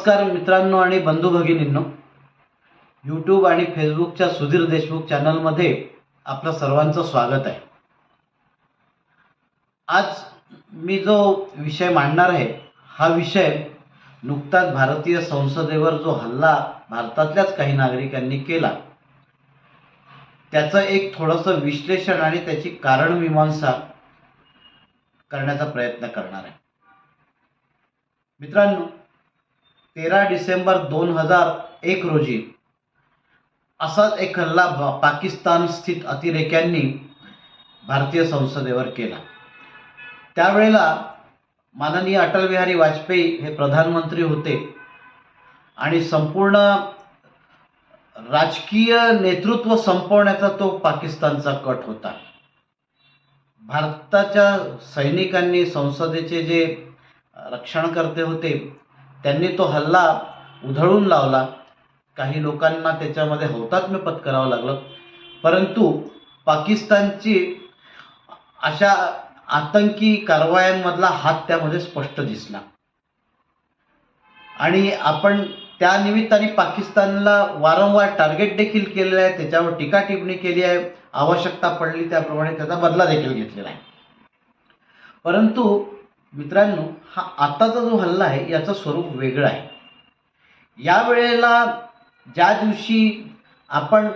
नमस्कार मित्रांनो आणि बंधू भगिनींनो, यूट्यूब आणि फेसबुकच्या सुधीर देशमुख चॅनलमध्ये आपलं सर्वांचं स्वागत आहे. आज मी जो विषय मांडणार आहे हा विषय नुकताच भारतीय संसदेवर जो हल्ला भारतातल्याच काही नागरिकांनी केला त्याचं एक थोडंसं विश्लेषण आणि त्याची कारणमीमांसा करण्याचा प्रयत्न करणार आहे. मित्रांनो, 13 डिसेंबर 2001 रोजी असाच एक हल्ला पाकिस्तान स्थित अतिरेक्यांनी भारतीय संसदेवर केला. त्यावेळेला माननीय अटल बिहारी वाजपेयी हे प्रधानमंत्री होते आणि संपूर्ण राजकीय नेतृत्व संपवण्याचा तो पाकिस्तानचा कट होता. भारताच्या सैनिकांनी, संसदेचे जे रक्षणकर्ते होते, त्यांनी तो हल्ला उधळून लावला. काही लोकांना त्याच्यामध्ये हौतात्म्य पत्करावं लागलं, परंतु पाकिस्तानची अशा आतंकी कारवायांमधला हात त्यामध्ये स्पष्ट दिसला आणि आपण त्या निमित्ताने पाकिस्तानला वारंवार टार्गेट देखील केलेलं आहे, त्याच्यावर टीका टिप्पणी केली आहे, आवश्यकता पडली त्याप्रमाणे त्याचा बदला देखील घेतलेला आहे. परंतु मित्रांनो, हा आताचा जो हल्ला आहे याचं स्वरूप वेगळं आहे. यावेळेला ज्या दिवशी आपण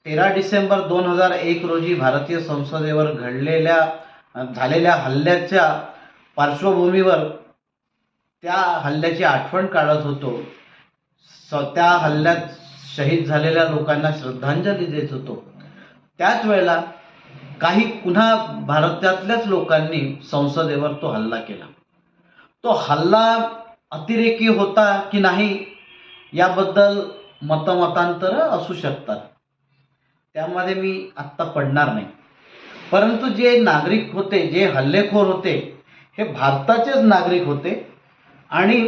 13 डिसेंबर 2001 रोजी भारतीय संसदेवर झालेल्या हल्ल्याच्या पार्श्वभूमीवर त्या हल्ल्याची आठवण काढत होतो, त्या हल्ल्यात शहीद झालेल्या लोकांना श्रद्धांजली देत होतो, त्याच वेळेला काही पुन्हा भारतातल्याच लोकांनी संसदेवर तो हल्ला केला. तो हल्ला अतिरेकी होता की नाही याबद्दल मतमतांतर असू शकतात, त्यामध्ये मी आत्ता पडणार नाही. परंतु जे नागरिक होते, जे हल्लेखोर होते, हे भारताचेच नागरिक होते आणि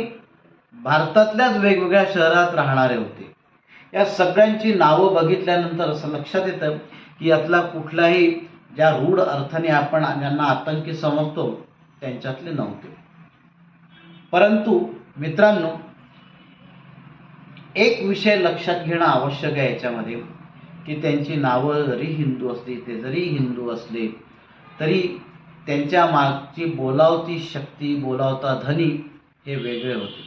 भारतातल्याच वेगवेगळ्या शहरात राहणारे होते. या सगळ्यांची नावं बघितल्यानंतर असं लक्षात येतं की यातला कुठलाही ज्या रूढ अर्थाने आपण ज्यांना आतंकी समजतो त्यांच्यातले नव्हते. परंतु मित्रांनो, एक विषय लक्षात घेणं आवश्यक आहे याच्यामध्ये की त्यांची नावं जरी हिंदू असली, ते जरी हिंदू असले तरी त्यांच्या मागची बोलावती शक्ती, बोलावता धनी हे वेगळे होते.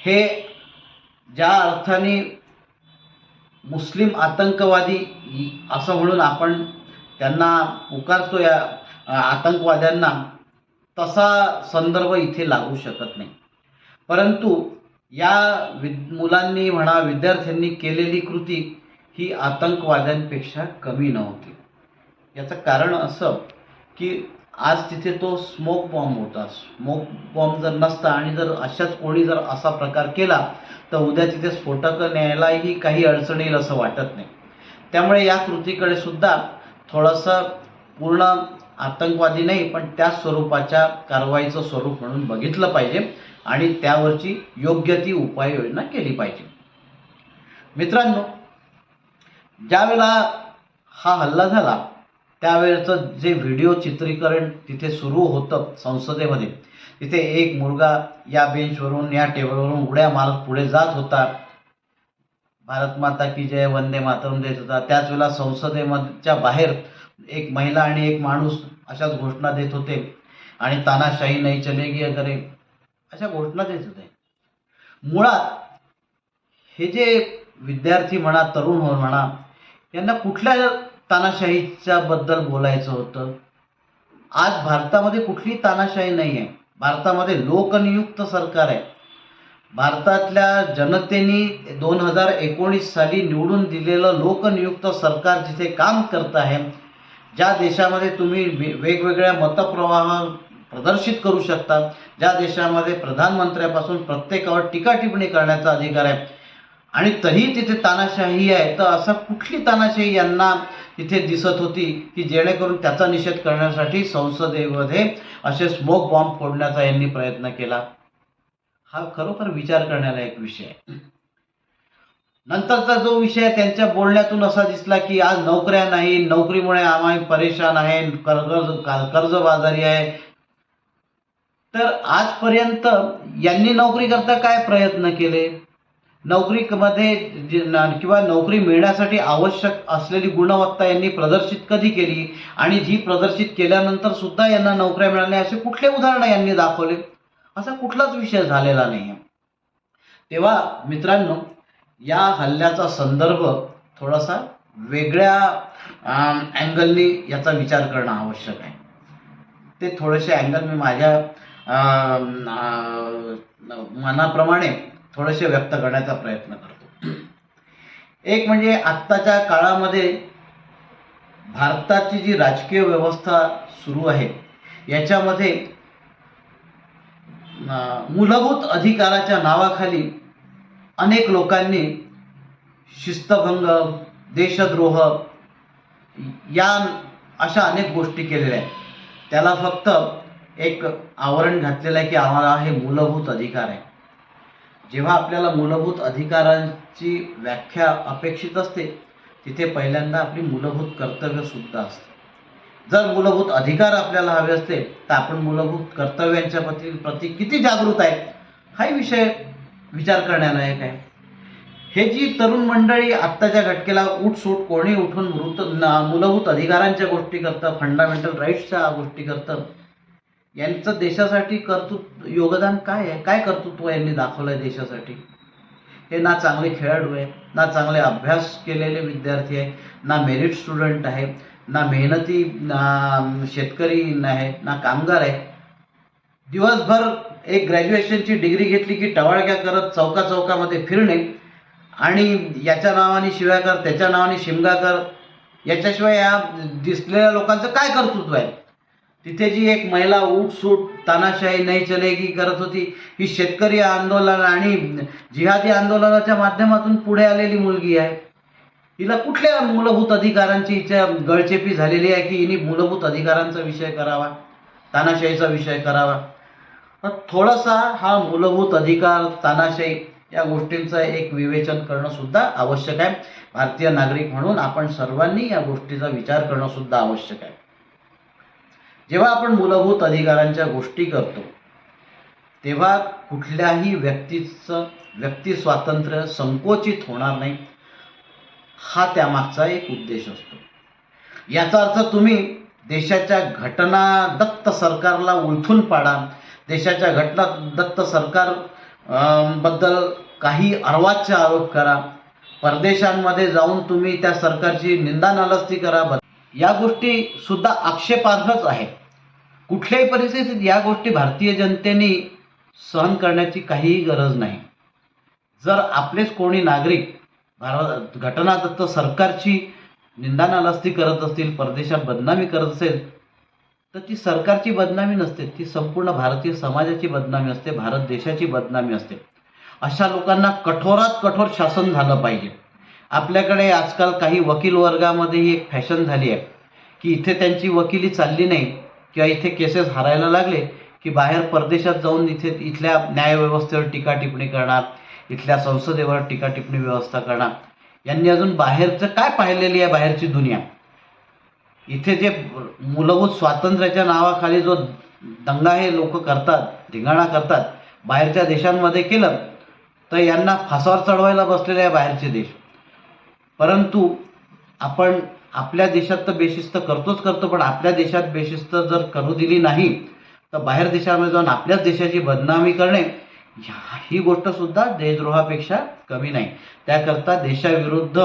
हे ज्या अर्थाने मुस्लिम आतंकवादी असं म्हणून आपण त्यांना पुकारतो, या आतंकवाद्यांना, तसा संदर्भ इथे लागू शकत नाही. परंतु या मुलांनी म्हणा, विद्यार्थ्यांनी केलेली कृती ही आतंकवाद्यांपेक्षा कमी नव्हती. याचं कारण असं की आज तिथे तो स्मोक बॉम्ब होता. स्मोक बॉम्ब जर नसता आणि जर अशाच कोणी जर असा प्रकार केला तर उद्या तिथे स्फोटकं न्यायलाही काही अडचण येईल असं वाटत नाही. त्यामुळे या कृतीकडे सुद्धा थोडंसं पूर्ण आतंकवादी नाही पण त्या स्वरूपाच्या कारवाईचं स्वरूप म्हणून बघितलं पाहिजे आणि त्यावरची योग्य ती उपाययोजना केली पाहिजे. मित्रांनो, ज्यावेळेला हा हल्ला झाला त्यावेळेचं जे व्हिडिओ चित्रीकरण तिथे सुरू होतं संसदेमध्ये, तिथे एक मुलगा या बेंचवरून, या टेबलवरून उड्या मारत पुढे जात होता, भारत माता की जय, वंदे मातरम देत होता. त्याच वेळेला संसदेच्या बाहेर एक महिला आणि एक माणूस अशाच घोषणा देत होते आणि तानाशाही नाही चलेगी अगर, अशा घोषणा देत होते. मुळात हे जे विद्यार्थी म्हणा, तरुण म्हणा, यांना कुठल्या तानाशाहीच्या बद्दल बोलायचं होतं? आज भारतामध्ये कुठली तानाशाही नाही आहे. भारतामध्ये लोकनियुक्त सरकार आहे. भारतातल्या जनतेने 2019 साली निवडून दिलेलं लोकनियुक्त सरकार जिथे काम करत आहे, ज्या देशामध्ये तुम्ही वेगवेगळ्या मतप्रवाह प्रदर्शित करू शकता, ज्या देशामध्ये प्रधानमंत्र्यापासून प्रत्येकावर टीका टिप्पणी करण्याचा अधिकार आहे, आणि तरी तिथे तानाशाही आहे, तर असं कुठली तानाशाही यांना तिथे दिसत होती की जेणेकरून त्याचा निषेध करण्यासाठी संसदेमध्ये असे स्मोक बॉम्ब फोडण्याचा यांनी प्रयत्न केला? हा खरोखर विचार करण्याला एक विषय आहे. नंतरचा जो विषय त्यांच्या बोलण्यातून असा दिसला की आज नोकऱ्या नाही, नोकरीमुळे आम्ही परेशान आहे, कर्जबाजारी आहे. तर आजपर्यंत यांनी नोकरी करता काय प्रयत्न केले, नोकरीमध्ये किंवा नोकरी मिळण्यासाठी आवश्यक असलेली गुणवत्ता यांनी प्रदर्शित कधी केली, आणि जी प्रदर्शित केल्यानंतर सुद्धा यांना नोकऱ्या मिळाल्या असे कुठले उदाहरण यांनी दाखवले? असा कुठलाच विषय झालेला नाही. तेव्हा मित्रांनो, या हल्ल्याचा संदर्भ थोडासा वेगळ्या अँगलनी याचा विचार करणं आवश्यक आहे. ते थोडेसे अँगल मी माझ्या मनाप्रमाणे थोडेसे व्यक्त करण्याचा प्रयत्न करतो. एक म्हणजे आत्ताच्या काळामध्ये भारताची जी राजकीय व्यवस्था सुरू आहे याच्यामध्ये मूलभूत अधिकाराच्या नावाखाली अनेक लोकांनी शिस्तभंग, देशद्रोह या अशा अनेक गोष्टी केलेल्या आहेत. त्याला फक्त एक आवरण घातलेलं आहे की आम्हाला हे मूलभूत अधिकार आहे. जेव्हा आपल्याला मूलभूत अधिकारांची व्याख्या अपेक्षित असते तिथे पहिल्यांदा आपली मूलभूत कर्तव्य सुद्धा असते. जर मूलभूत अधिकार आपल्याला हवे असते तर आपण मूलभूत कर्तव्यांच्या प्रती किती जागृत आहे हाही विषय विचार करण्यालायक आहे. हे जी तरुण मंडळी आत्ताच्या घटकेला उठसूट कोणी उठून मूलभूत अधिकारांच्या गोष्टी करतं, फंडामेंटल राईट्सच्या गोष्टी करतं, यांचं देशासाठी योगदान काय आहे, काय कर्तृत्व यांनी दाखवलं आहे देशासाठी? हे ना चांगले खेळाडू आहे, ना चांगले अभ्यास केलेले विद्यार्थी आहे, ना मेरिट स्टुडंट आहे, ना मेहनती शेतकरी नाही, ना कामगार आहे. दिवसभर एक ग्रॅज्युएशनची डिग्री घेतली की टवाळक्या करत चौकामध्ये फिरणे आणि याच्या नावाने शिव्या कर, त्याच्या नावाने शिमगा कर, याच्याशिवाय या दिसलेल्या लोकांचं काय कर्तृत्व आहे? तिथे जी एक महिला उठसूट तानाशाही नाही चलेगी करत होती, ही शेतकरी आंदोलन आणि जिहादी आंदोलनाच्या माध्यमातून पुढे आलेली मुलगी आहे. हिला कुठल्या मूलभूत अधिकारांची हिच्या गळचेपी झालेली आहे की हिने मूलभूत अधिकारांचा विषय करावा, तानाशाहीचा विषय करावा? थोडासा हा मूलभूत अधिकार, तानाशाही या गोष्टींचं एक विवेचन करणं सुद्धा आवश्यक आहे. भारतीय नागरिक म्हणून आपण सर्वांनी या गोष्टीचा विचार करणं सुद्धा आवश्यक आहे. जेव्हा आपण मूलभूत अधिकारांच्या गोष्टी करतो तेव्हा कुठल्याही व्यक्ती स्वातंत्र्य संकोचित होणार नाही, हा त्यामागचा एक उद्देश असतो. याचा अर्थ तुम्ही देशाच्या घटनादत्त सरकारला उलथून पाडा, देशाच्या घटनादत्त सरकार बद्दल काही अर्वाच्य आरोप करा, परदेशांमध्ये जाऊन तुम्ही त्या सरकारची निंदानालस्ती करा, या गोष्टी सुद्धा आक्षेपार्हच आहेत. कुठल्याही परिस्थितीत या गोष्टी भारतीय जनतेने सहन करण्याची काहीही गरज नाही. जर आपलेच कोणी नागरिक घटनादत्त सरकारची निंदानालस्ती करत असतील, परदेशात बदनामी करत असेल, तर ती सरकारची बदनामी नसते, ती संपूर्ण भारतीय समाजाची बदनामी असते, भारत देशाची बदनामी असते. अशा लोकांना कठोरात कठोर शासन झालं पाहिजे. आपल्याकडे आजकाल काही वकील वर्गामध्ये ही एक फॅशन झाली आहे की इथे त्यांची वकिली चालली नाही किंवा इथे केसेस हारायला लागले की बाहेर परदेशात जाऊन इथल्या न्यायव्यवस्थेवर टीका टिप्पणी करणार, इथल्या संसदेवर टीका टिप्पणी व्यवस्था करणार. यांनी अजून बाहेरचं काय पाहिलेली आहे, बाहेरची दुनिया? इथे जे मूलभूत स्वातंत्र्याच्या नावाखाली जो दंगा हे लोक करतात, धिंगाणा करतात, बाहेरच्या देशांमध्ये केलं तर यांना फासावर चढवायला बसलेले आहे बाहेरचे देश. परंतु आपण आपल्या देशात तर बेशिस्त करतो, पण आपल्या देशात बेशिस्त जर करू दिली नाही तर बाहेर देशामध्ये जाऊन आपल्याच देशाची बदनामी करणे ही गोष्ट सुद्धा देशद्रोहापेक्षा कमी नाही. त्याकरता देशाविरुद्ध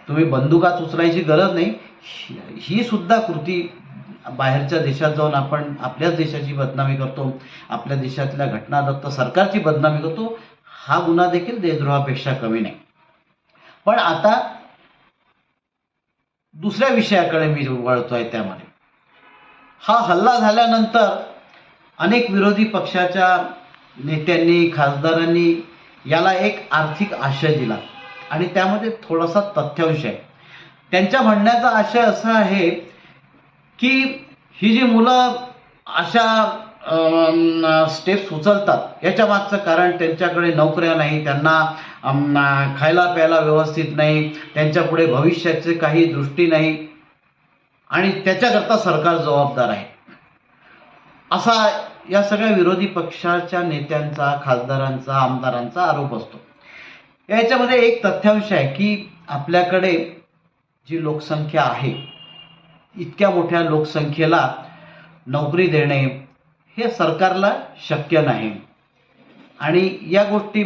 तुम्ही बंदुकाच उचलायची गरज नाही. ही सुद्धा कृती बाहेरच्या देशात जाऊन आपण आपल्याच देशाची बदनामी करतो, आपल्या देशातल्या घटनादत्त सरकारची बदनामी करतो, हा गुन्हा देखील देशद्रोहापेक्षा कमी नाही. पण आता दुसऱ्या विषयाकडे मी वळतोय. त्यामध्ये हा हल्ला झाल्यानंतर अनेक विरोधी पक्षाच्या नेत्यांनी, खासदारांनी याला एक आर्थिक आशय दिला आणि त्यामध्ये थोडासा तथ्यांश आहे. त्यांच्या म्हणण्याचा आशय असा आहे की ही जी मुलं अशा स्टेप्स उचलतात याच्या मागचं कारण त्यांच्याकडे नोकऱ्या नाही, त्यांना खायला प्यायला व्यवस्थित नाही, त्यांच्यापुढे भविष्याची काही दृष्टी नाही आणि त्याच्याकरता सरकार जबाबदार आहे, असा या सगळ्या विरोधी पक्षाच्या नेत्यांचा, खासदारांचा, आमदारांचा आरोप असतो. याच्यामध्ये एक तथ्यांश आहे की आपल्याकडे जी लोकसंख्या आहे, इतक्या मोठ्या लोकसंख्येला नोकरी देणे हे सरकारला शक्य नाही आणि या गोष्टी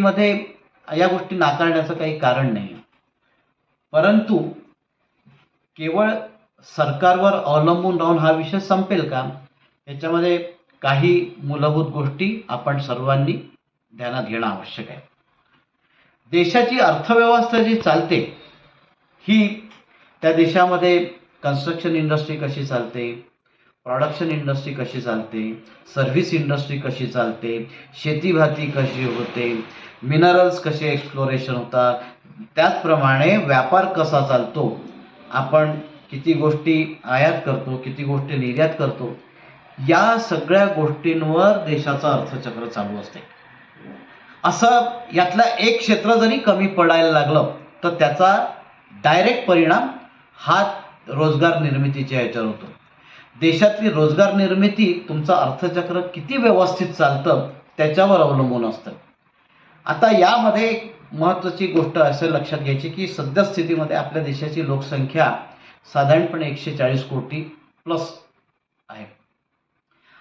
नाकारण्याचं काही कारण नाही. परंतु केवळ सरकारवर अवलंबून राहून हा विषय संपेल का? याच्यामध्ये काही मूलभूत गोष्टी आपण सर्वांनी ध्यानात घेणं आवश्यक आहे. देशाची अर्थव्यवस्था जी चालते ही त्या देशामध्ये कन्स्ट्रक्शन इंडस्ट्री कशी चालते, प्रोडक्शन इंडस्ट्री कशी चालते, सर्व्हिस इंडस्ट्री कशी चालते, शेतीभाती कशी होते, मिनरल्स कसे एक्सप्लोरेशन होतात, त्याचप्रमाणे व्यापार कसा चालतो, आपण किती गोष्टी आयात करतो, किती गोष्टी निर्यात करतो, या सगळ्या गोष्टींवर देशाचं अर्थचक्र चालू असते. असं यातला एक क्षेत्र जरी कमी पडायला लागलं तर त्याचा डायरेक्ट परिणाम हा रोजगार निर्मितीच्या याच्यावर होतो. देशातली रोजगार निर्मिती तुमचं अर्थचक्र किती व्यवस्थित चालतं त्याच्यावर अवलंबून असतं. आता यामध्ये एक महत्त्वाची गोष्ट असं लक्षात घ्यायची की सद्यस्थितीमध्ये आपल्या देशाची लोकसंख्या साधारणपणे 140 कोटी प्लस आहे.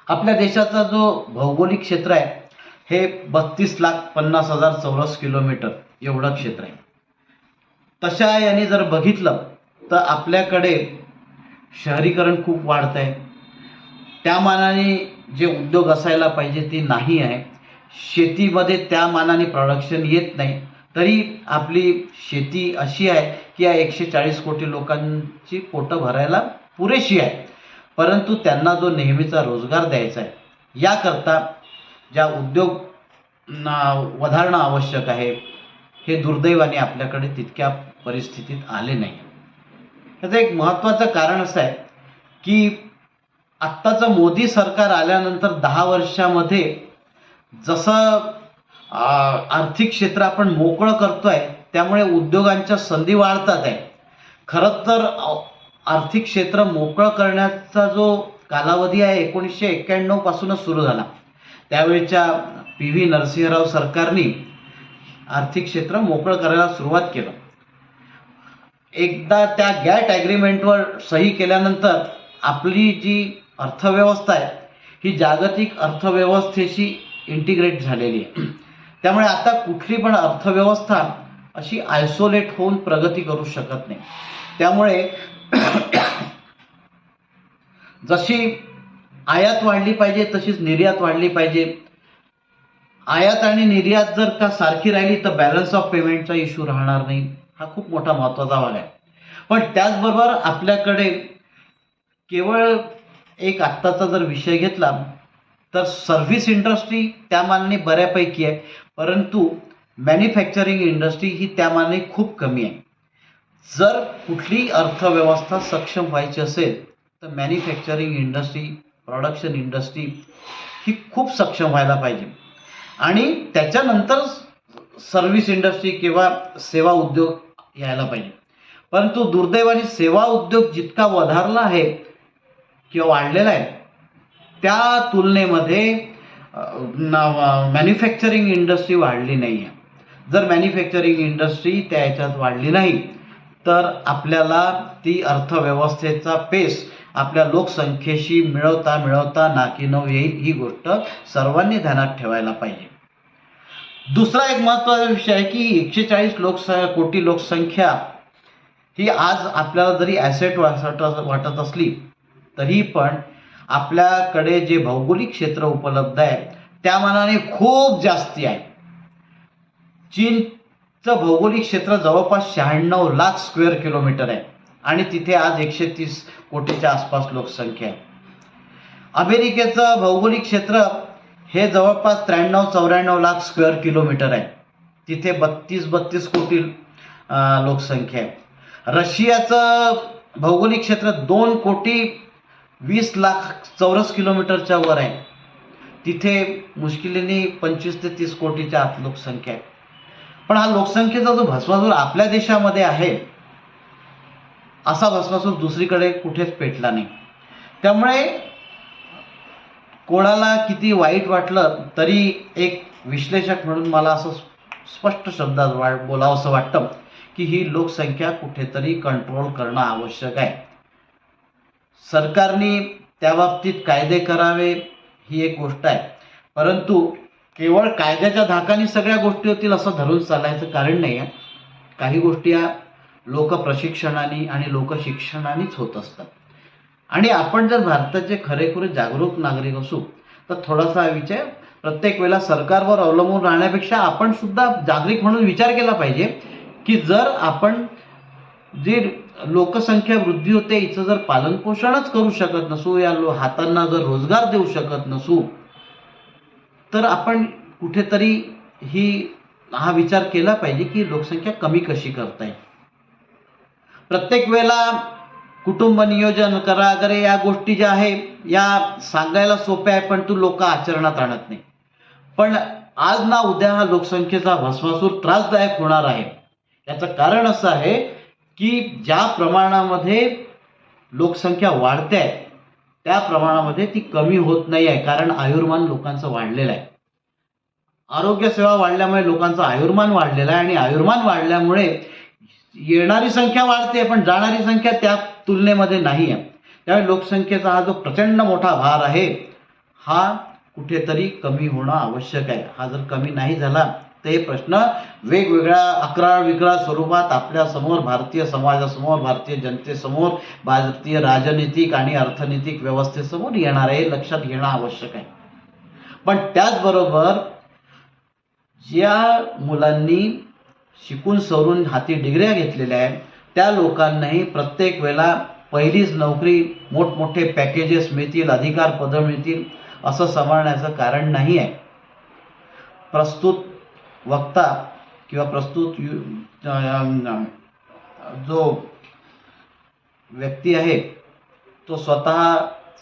आपल्या देशाचा जो भौगोलिक क्षेत्र आहे हे 32,50,000 चौरस किलोमीटर एवढं क्षेत्र आहे. तशा याने जर बघितलं तर आपल्याकडे शहरीकरण खूप वाढत आहे. त्या मानाने जे उद्योग असायला पाहिजे ते नाही आहे. शेतीमध्ये त्या मानाने प्रोडक्शन येत नाही. तरी आपली शेती अशी आहे की या 140 कोटी लोकांची पोटं भरायला पुरेशी आहे. परंतु त्यांना जो नेहमीचा रोजगार द्यायचा आहे याकरता ज्या उद्योग वधारणं आवश्यक आहे हे दुर्दैवाने आपल्याकडे तितक्या परिस्थितीत आले नाही. याचं एक महत्त्वाचं कारण असं आहे की आत्ताचं मोदी सरकार आल्यानंतर 10 वर्षामध्ये जसं आर्थिक क्षेत्र आपण मोकळं करतोय त्यामुळे उद्योगांच्या संधी वाढतात आहे. खरं तर आर्थिक क्षेत्र मोकळं करण्याचा जो कालावधी आहे 1991 पासूनच सुरू झाला. त्यावेळच्या PV नरसिंहराव सरकारने आर्थिक क्षेत्र मोकळं करायला सुरुवात केलं. एकदा त्या गॅट ॲग्रीमेंटवर सही केल्यानंतर आपली जी अर्थव्यवस्था आहे ही जागतिक अर्थव्यवस्थेशी इंटिग्रेट झालेली आहे. त्यामुळे आता कुठली पण अर्थव्यवस्था अशी आयसोलेट होऊन प्रगती करू शकत नाही. त्यामुळे जशी आयात वाढली पाहिजे तशीच निर्यात वाढली पाहिजे. आयात आणि निर्यात जर का सारखी राहिली तर बॅलन्स ऑफ पेमेंटचा इश्यू राहणार नाही. हा खूप मोठा महत्त्वाचा भाग आहे. पण त्याचबरोबर आपल्याकडे केवळ एक आत्ताचा जर विषय घेतला तर सर्व्हिस इंडस्ट्री त्या मानाने बऱ्यापैकी आहे. परंतु मॅन्युफॅक्चरिंग इंडस्ट्री ही त्या मानाने खूप कमी आहे. जर कुठली अर्थव्यवस्था सक्षम व्हायची असेल तर मॅन्युफॅक्चरिंग इंडस्ट्री, प्रोडक्शन इंडस्ट्री ही खूप सक्षम व्हायला पाहिजे आणि त्याच्यानंतर सर्व्हिस इंडस्ट्री किंवा सेवा उद्योग यायला पाहिजे. परंतु दुर्दैवाने सेवा उद्योग जितका वधारला आहे किंवा वाढलेला आहे त्या तुलनेमध्ये मॅन्युफॅक्चरिंग इंडस्ट्री वाढली नाही आहे. जर मॅन्युफॅक्चरिंग इंडस्ट्री त्या ह्याच्यात वाढली नाही तर आपल्याला ती अर्थव्यवस्थेचा पेस आपल्या लोकसंख्येशी मिळवता नाकीनऊ येईल. ही गोष्ट सर्वांनी ध्यानात ठेवायला पाहिजे. दुसरा एक महत्त्वाचा विषय आहे की 140 कोटी लोकसंख्या ही आज आपल्याला जरी ॲसेट वाटत असली तरी पण आपल्याकडे जे भौगोलिक क्षेत्र उपलब्ध आहे त्या मानाने खूप जास्ती आहे. चीनचं भौगोलिक क्षेत्र जवळपास 96 लाख स्क्वेअर किलोमीटर आहे आणि तिथे आज 130 कोटीच्या आसपास लोकसंख्या आहे. अमेरिकेचं भौगोलिक क्षेत्र हे जवळपास 93-94 लाख स्क्वेअर किलोमीटर आहे. तिथे 32 कोटी लोकसंख्या आहे. रशियाचं भौगोलिक क्षेत्र 2,20 लाख चौरस किलोमीटरच्या वर आहे. तिथे मुश्किलीने 25 ते 30 कोटीच्या आत लोकसंख्या आहे. पण हा लोकसंख्येचा जो भस्मासूर आपल्या देशामध्ये आहे असा भस्मासूर दुसरीकडे कुठेच पेटला नाही. त्यामुळे कोणाला किती वाईट वाटलं तरी एक विश्लेषक म्हणून मला असं स्पष्ट शब्दात बोलावंसं वाटतं की ही लोकसंख्या कुठेतरी कंट्रोल करणं आवश्यक आहे. सरकारने त्या बाबतीत कायदे करावे ही एक गोष्ट आहे, परंतु केवळ कायद्याच्या धाकाने सगळ्या गोष्टी होतील असं धरून चालायचं कारण नाही आहे. काही गोष्टी या लोकप्रशिक्षणाने आणि लोकशिक्षणानेच होत असतात. आणि आपण जर भारताचे खरेखुरे जागरूक नागरिक असू तर थोडासा विचार प्रत्येक वेळेला सरकारवर अवलंबून राहण्यापेक्षा आपण सुद्धा जागरिक म्हणून विचार केला पाहिजे की जर आपण जी लोकसंख्या वृद्धी होते हिचं जर पालनपोषणच करू शकत नसू, या हातांना जर रोजगार देऊ शकत नसू, तर आपण कुठेतरी हा विचार केला पाहिजे की लोकसंख्या कमी कशी करता येईल. प्रत्येक वेळेला कुटुंब नियोजन करा वगैरे या गोष्टी ज्या आहे या सांगायला सोप्या आहे, पण तू लोक आचरणात आणत नाही. पण आज ना उद्या हा लोकसंख्येचा भस्मासूर त्रासदायक होणार आहे. याचं कारण असं आहे की ज्या प्रमाणामध्ये लोकसंख्या वाढते आहे त्या प्रमाणामध्ये ती कमी होत नाही आहे, कारण आयुर्मान लोकांचं वाढलेलं आहे. आरोग्यसेवा वाढल्यामुळे लोकांचं आयुर्मान वाढलेलं आहे आणि आयुर्मान वाढल्यामुळे येणारी संख्या वाढते पण जाणारी संख्या त्या तुलनेमध्ये नाही आहे. त्यामुळे लोकसंख्येचा हा जो प्रचंड मोठा भार आहे हा कुठेतरी कमी होणं आवश्यक आहे. हा जर कमी नाही झाला तर हे प्रश्न वेगवेगळ्या अकराळ विकराळ स्वरूपात आपल्या समोर, भारतीय समाजासमोर, भारतीय जनतेसमोर, भारतीय राजनीतिक आणि अर्थनैतिक व्यवस्थेसमोर येणार आहे. लक्षात घेणं आवश्यक आहे. पण त्याचबरोबर ज्या मुलांनी शिकून सवरून हाती डिग्र्या घेतलेल्या आहेत त्या लोकांनाही प्रत्येक वेळेला पहिलीच नोकरी, मोठमोठे पॅकेजेस मिळतील, अधिकार पदं मिळतील असं समजण्याचं कारण नाही आहे. प्रस्तुत वक्ता किंवा प्रस्तुत जो व्यक्ती आहे तो स्वतः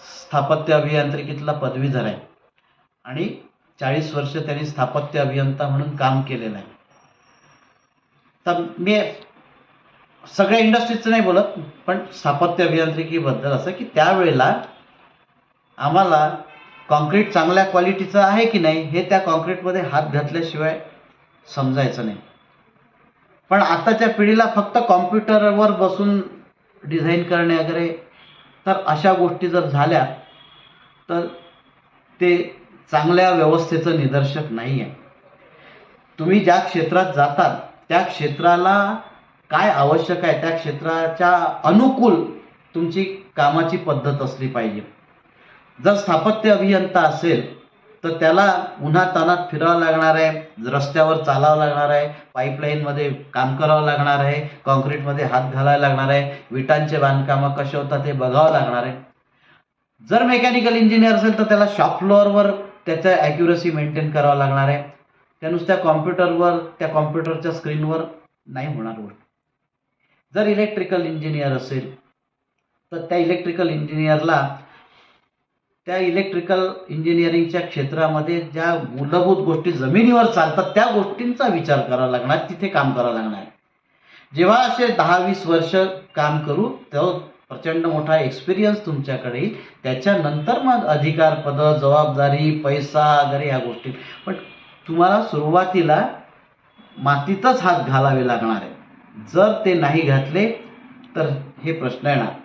स्थापत्य अभियांत्रिकीतला पदवीधर आहे आणि 40 वर्ष त्यांनी स्थापत्य अभियंता म्हणून काम केलेलं आहे. तर मी सगळ्या इंडस्ट्रीजचं नाही बोलत, पण स्थापत्य अभियांत्रिकीबद्दल असं की त्यावेळेला आम्हाला कॉन्क्रीट चांगल्या क्वालिटीचं आहे की नाही हे त्या कॉन्क्रीटमध्ये हात घातल्याशिवाय समजायचं नाही. पण आताच्या पिढीला फक्त कॉम्प्युटरवर बसून डिझाईन करणे वगैरे, तर अशा गोष्टी जर झाल्या तर ते चांगल्या व्यवस्थेचं निदर्शक नाही आहे. तुम्ही ज्या क्षेत्रात जातात त्या क्षेत्राला काय आवश्यक आहे त्या क्षेत्राच्या अनुकूल तुमची कामाची पद्धत असली पाहिजे. जर स्थापत्य अभियंता असेल तर त्याला उन्हातान्हात फिरावं लागणार आहे, रस्त्यावर चालावं लागणार आहे, पाईपलाईनमध्ये काम करावं लागणार आहे, कॉन्क्रीटमध्ये हात घालायला लागणार आहे, विटांचे बांधकामं कसे होतात हे बघावं लागणार आहे. जर मेकॅनिकल इंजिनियर असेल तर त्याला शॉप फ्लोअरवर त्याचं ॲक्युरसी मेंटेन करावं लागणार आहे. त्या नुसत्या कॉम्प्युटरवर, त्या कॉम्प्युटरच्या स्क्रीनवर नाही होणार गोष्ट. जर इलेक्ट्रिकल इंजिनियर असेल तर त्या इलेक्ट्रिकल इंजिनियरला त्या इलेक्ट्रिकल इंजिनिअरिंगच्या क्षेत्रामध्ये ज्या मूलभूत गोष्टी जमिनीवर चालतात त्या गोष्टींचा विचार करावा लागणार, तिथे काम करावं लागणार. जेव्हा असे 10-20 वर्ष काम करू तेव्हा प्रचंड मोठा एक्सपिरियन्स तुमच्याकडे येईल. त्याच्यानंतर मग अधिकार पद, जबाबदारी, पैसा वगैरे या गोष्टी. पण तुम्हाला सुरुवातीला मातीतच हात घालावे लागणार आहे. जर ते नाही घातले तर हे प्रश्न येणार.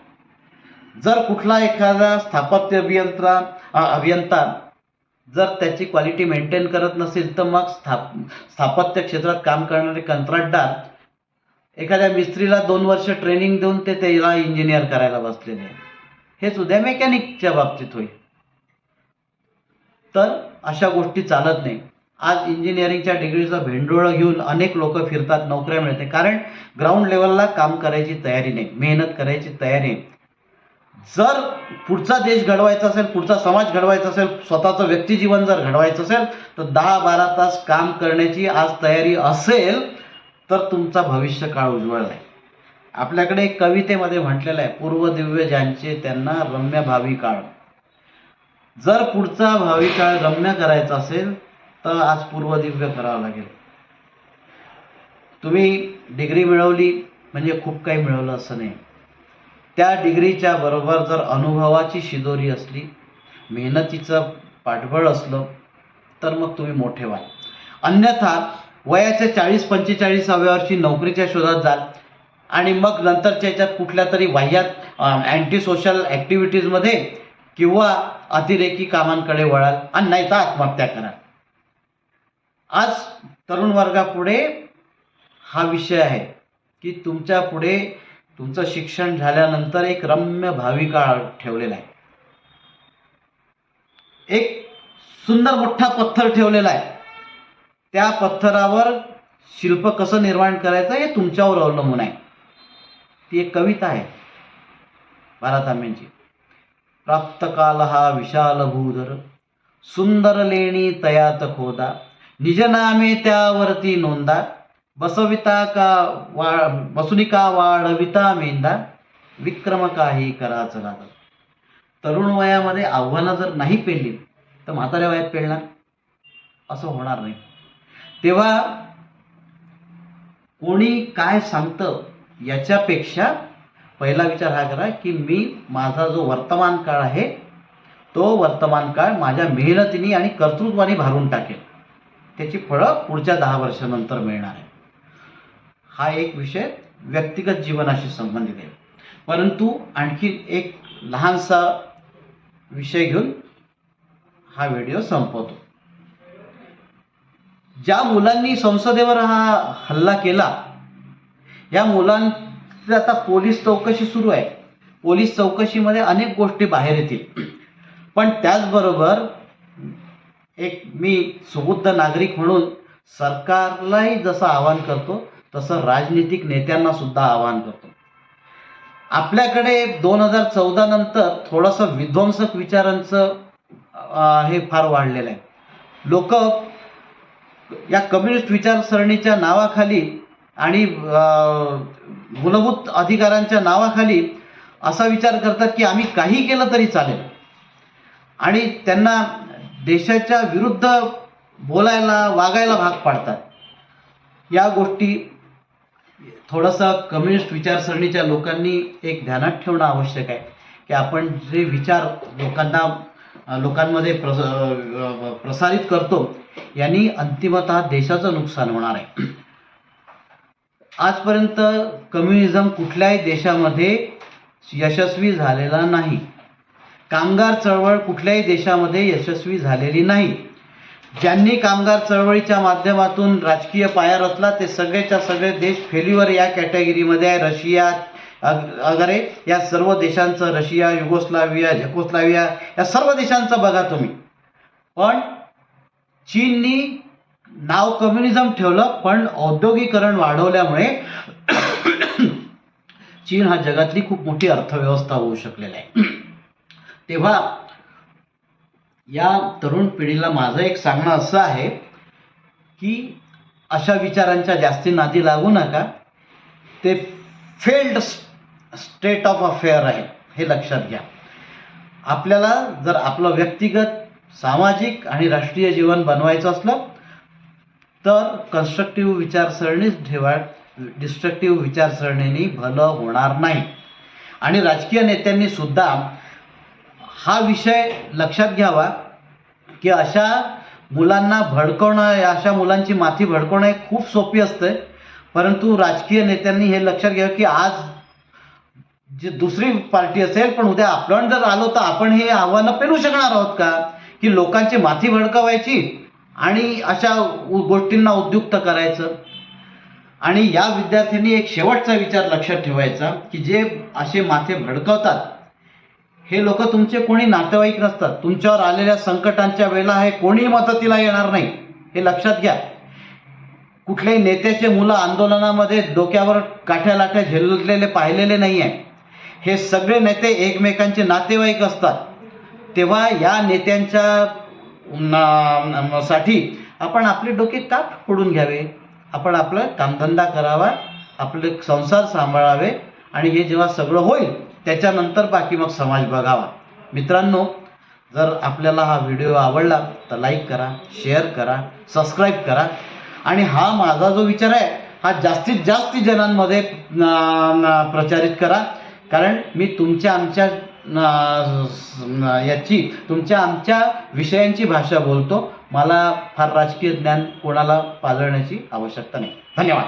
जर कुठला एखादा स्थापत्य अभियंता जर त्याची क्वालिटी मेंटेन करत नसेल तर मग स्थापत्य क्षेत्रात काम करणारे कंत्राटदार एखाद्या मिस्त्रीला 2 वर्ष ट्रेनिंग देऊन त्याला इंजिनियर करायला बसलेले आहे. हेच उद्या मेकॅनिकच्या बाबतीत होईल. तर अशा गोष्टी चालत नाही. आज इंजिनिअरिंगच्या डिग्रीचं भेंडोळं घेऊन अनेक लोक फिरतात, नोकऱ्या मिळते, कारण ग्राउंड लेवलला काम करायची तयारी नाही, मेहनत करायची तयारी नाही. जर पुढचा देश घडवायचा असेल, पुढचा समाज घडवायचा असेल, स्वतःचं व्यक्तिजीवन जर घडवायचं असेल तर 10-12 तास काम करण्याची आज तयारी असेल तर तुमचा भविष्यकाळ उज्ज्वल आहे. आपल्याकडे एक कवितेमध्ये म्हटलेलं आहे, पूर्वदिव्य ज्यांचे त्यांना रम्य भावी काळ. जर पुढचा भावी काळ रम्य करायचा असेल तर आज पूर्वदिव्य करावं लागेल. तुम्ही डिग्री मिळवली म्हणजे खूप काही मिळवलं असं नाही. त्या डिग्रीच्या बरोबर जर अनुभवाची शिदोरी असली, मेहनतीचं पाठबळ असलं तर मग तुम्ही मोठे व्हाल. अन्यथा वयाच्या 40-45व्या वर्षी नोकरीच्या शोधात जाल आणि मग नंतरच्या याच्यात कुठल्या तरी वाह्यात अँटी सोशल ॲक्टिव्हिटीजमध्ये किंवा अतिरेकी कामांकडे वळाल आणि नाही तर आत्महत्या कराल. आज तरुण वर्गापुढे हा विषय आहे की तुमच्या पुढे तुमचं शिक्षण झाल्यानंतर एक रम्य भावी काळ ठेवलेला आहे. एक सुंदर मोठा पत्थर ठेवलेला आहे. त्या पत्थरावर शिल्प कसं निर्माण करायचं हे तुमच्यावर अवलंबून आहे. ती एक कविता आहे भारत तांब्यांची. प्राप्त काल हा विशाल भूधर, सुंदर लेणी तयात खोदा, निज नामे त्यावरती नोंदा, बसुनिका वाढविता मेंदा, विक्रम काही कराच लागल. तरुण वयामध्ये आव्हानं जर नाही पेलली तर म्हाताऱ्या वयात पेलणार? असं होणार नाही. तेव्हा कोणी काय सांगतं याच्यापेक्षा पहिला विचार हा करा की मी माझा जो वर्तमान काळ आहे तो वर्तमान काळ माझ्या मेहनतीने आणि कर्तृत्वाने भारून टाकेल. त्याची फळं पुढच्या 10 वर्षानंतर मिळणार आहे. हा एक विषय व्यक्तिगत जीवनाशी संबंधित आहे. परंतु आणखी एक लहानसा विषय घेऊन हा व्हिडिओ संपवतो. ज्या मुलांनी संसदेवर हा हल्ला केला या मुलांची आता पोलीस चौकशी सुरू आहे. पोलीस चौकशीमध्ये अनेक गोष्टी बाहेर येतील. पण त्याचबरोबर एक मी सुबुद्ध नागरिक म्हणून सरकारलाही जसं आवाहन करतो तसं राजनीतिक नेत्यांना सुद्धा आवाहन करतो. आपल्याकडे 2014 नंतर थोडंसं विध्वंसक विचारांचं हे फार वाढलेलं आहे. लोक या कम्युनिस्ट विचारसरणीच्या नावाखाली आणि मूलभूत अधिकारांच्या नावाखाली असा विचार करतात की आम्ही काही केलं तरी चालेल आणि त्यांना देशाच्या विरुद्ध बोलायला वागायला भाग पाडतात. या गोष्टी थोडंसं कम्युनिस्ट विचारसरणीच्या लोकांनी एक ध्यानात ठेवणं आवश्यक आहे की आपण जे विचार लोकांमध्ये प्रसारित करतो यांनी अंतिमतः देशाचं नुकसान होणार आहे. आजपर्यंत कम्युनिझम कुठल्याही देशामध्ये यशस्वी झालेला नाही. कामगार चळवळ कुठल्याही देशामध्ये यशस्वी झालेली नाही. ज्यांनी कामगार चळवळीच्या माध्यमातून राजकीय पाया रचला ते सगळेच्या सगळे देश फेल्युअर या कॅटेगरीमध्ये आहे. रशिया वगैरे या सर्व देशांचं, रशिया, युगोस्लाविया, झेकोस्लाविया या सर्व देशांचं बघा तुम्ही. पण चीननी नाव कम्युनिझम ठेवलं पण औद्योगिकरण वाढवल्यामुळे चीन हा जगातली खूप मोठी अर्थव्यवस्था होऊ शकलेला आहे. तेव्हा या तरुण पिढीला माझं एक सांगणं असं आहे की अशा विचारांच्या जास्ती नादी लागू नका. ते फेल्ड स्टेट ऑफ अफेअर आहे हे लक्षात घ्या. आपल्याला जर आपलं व्यक्तिगत, सामाजिक आणि राष्ट्रीय जीवन बनवायचं असलं तर कन्स्ट्रक्टिव्ह विचारसरणीच ठेवा. डिस्ट्रक्टिव्ह विचारसरणीने भलं होणार नाही. आणि राजकीय नेत्यांनी सुद्धा हा विषय लक्षात घ्यावा की अशा मुलांना भडकवणं, अशा मुलांची माथी भडकवणं हे खूप सोपी असते. परंतु राजकीय नेत्यांनी हे लक्षात घ्यावं की आज जी दुसरी पार्टी असेल पण उद्या आपण जर आलो तर आपण हे आव्हानं पेलू शकणार आहोत का? की लोकांची माथी भडकवायची आणि अशा गोष्टींना उद्युक्त करायचं. आणि या विद्यार्थ्यांनी एक शेवटचा विचार लक्षात ठेवायचा की जे असे माथे भडकवतात हे लोक तुमचे कोणी नातेवाईक नसतात. तुमच्यावर आलेल्या संकटांच्या वेळेला हे कोणी मदतीला येणार नाही हे लक्षात घ्या. कुठल्याही नेत्याचे मुलं आंदोलनामध्ये डोक्यावर काठ्या लाठ्या झेललेले पाहिलेले नाही आहे. हे सगळे नेते एकमेकांचे नातेवाईक असतात. तेव्हा या नेत्यांच्या साठी आपण आपले डोके का फोडून घ्यावे? आपण आपलं कामधंदा करावा, आपले संसार सांभाळावे आणि हे जेव्हा सगळं होईल त्याच्यानंतर बाकी मग समाज बघावा. मित्रांनो, जर आपल्याला हा व्हिडिओ आवडला तर लाईक करा, शेअर करा, सबस्क्राईब करा आणि हा माझा जो विचार आहे हा जास्तीत जास्त जणांमध्ये प्रचारित करा. कारण मी तुमच्या आमच्या याची तुमच्या आमच्या विषयांची भाषा बोलतो. मला फार राजकीय ज्ञान कोणाला पाजळण्याची आवश्यकता नाही. धन्यवाद.